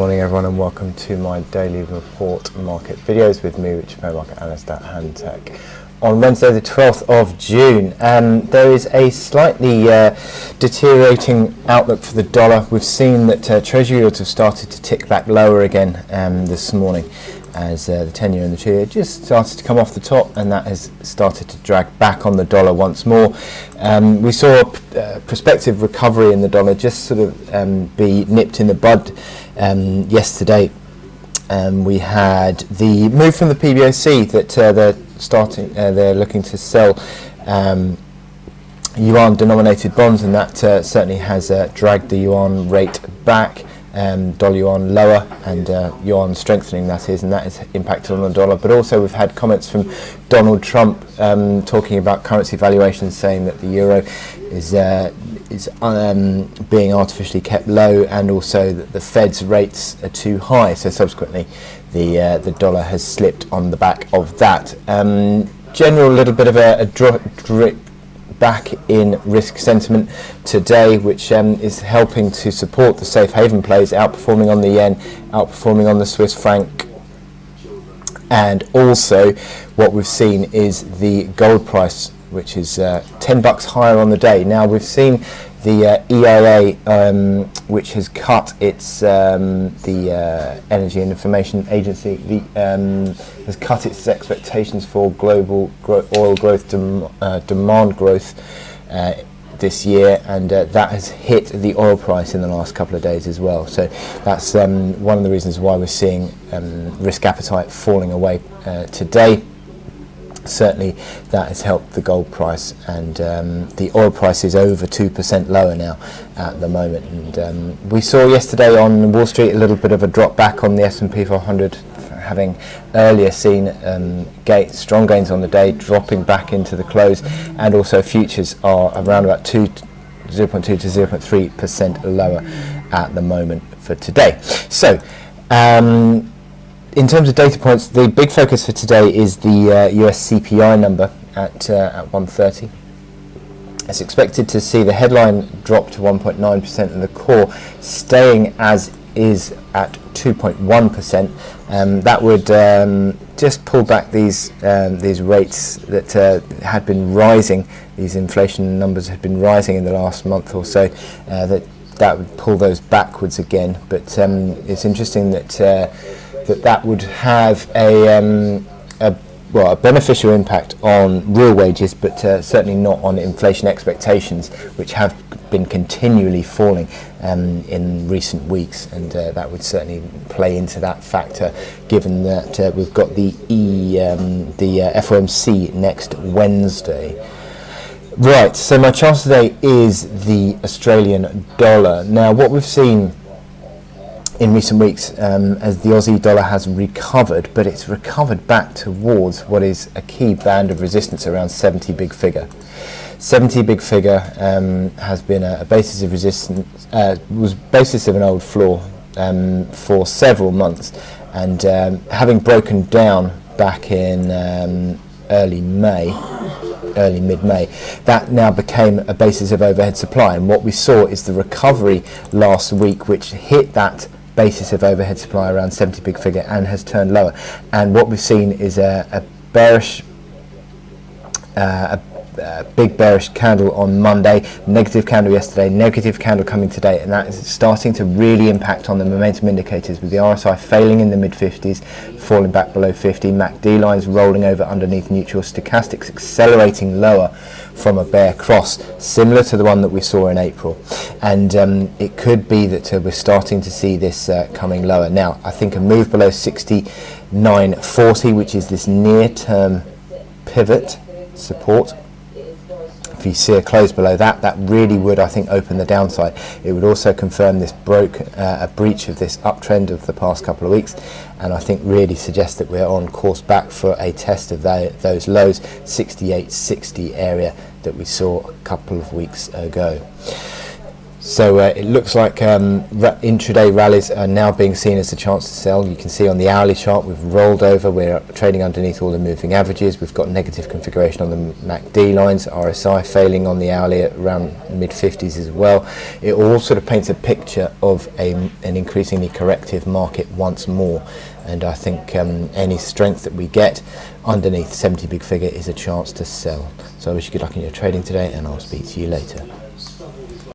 morning everyone, and welcome to my daily report market videos with me, Richard Perry, market analyst at Hantec. On Wednesday the 12th of June, there is a slightly deteriorating outlook for the dollar. We've seen that Treasury yields have started to tick back lower again this morning, as the 10-year and the 2-year just started to come off the top, and that has started to drag back on the dollar once more. We saw a prospective recovery in the dollar just sort of be nipped in the bud yesterday. We had the move from the PBOC that they're looking to sell yuan-denominated bonds, and that certainly has dragged the yuan rate back. Dollar yuan lower and yuan strengthening, that is, and that has impacted on the dollar. But also we've had comments from Donald Trump talking about currency valuations, saying that the euro is being artificially kept low, and also that the Fed's rates are too high. So subsequently the dollar has slipped on the back of that. General little bit of a drip back in risk sentiment today, which is helping to support the safe haven plays, outperforming on the yen, outperforming on the Swiss franc. And also what we've seen is the gold price, which is $10 higher on the day. Now we've seen the EIA, which has cut its the Energy and Information Agency, has cut its expectations for global oil growth, demand growth this year, and that has hit the oil price in the last couple of days as well. So that's one of the reasons why we're seeing risk appetite falling away today. Certainly that has helped the gold price, and the oil price is over 2% lower now at the moment. And we saw yesterday on Wall Street a little bit of a drop back on the S&P 500, having earlier seen strong gains on the day, dropping back into the close, and also futures are around about 0.2 to 0.3% lower at the moment for today. So in terms of data points, the big focus for today is the US CPI number at 1:30. It's expected to see the headline drop to 1.9% and the core staying as is at 2.1%. That would just pull back these rates that had been rising. These inflation numbers had been rising in the last month or so. That would pull those backwards again. But it's interesting that that would have a beneficial impact on real wages, but certainly not on inflation expectations, which have been continually falling in recent weeks, and that would certainly play into that factor, given that we've got the FOMC next Wednesday. Right, so my chart today is the Australian dollar. Now, what we've seen in recent weeks, as the Aussie dollar has recovered, but it's recovered back towards what is a key band of resistance around 70 big figure. 70 big figure has been a basis of resistance, was basis of an old floor for several months, and having broken down back in early mid-May, that now became a basis of overhead supply. And what we saw is the recovery last week, which hit that basis of overhead supply around 70 big figure and has turned lower. And what we've seen is a bearish, big bearish candle on Monday, negative candle yesterday, negative candle coming today, and that is starting to really impact on the momentum indicators, with the RSI failing in the mid-50s, falling back below 50, MACD lines rolling over underneath neutral, stochastics accelerating lower from a bear cross, similar to the one that we saw in April. And it could be that we're starting to see this coming lower. Now, I think a move below 69.40, which is this near-term pivot support, if you see a close below that, that really would, I think, open the downside. It would also confirm this a breach of this uptrend of the past couple of weeks, and I think really suggests that we're on course back for a test of those lows, 68.60 area that we saw a couple of weeks ago. So it looks like intraday rallies are now being seen as a chance to sell. You can see on the hourly chart we've rolled over, we're trading underneath all the moving averages, we've got negative configuration on the MACD lines, RSI failing on the hourly at around mid-50s as well. It all sort of paints a picture of an increasingly corrective market once more, and I think any strength that we get underneath 70 big figure is a chance to sell. So I wish you good luck in your trading today, and I'll speak to you later.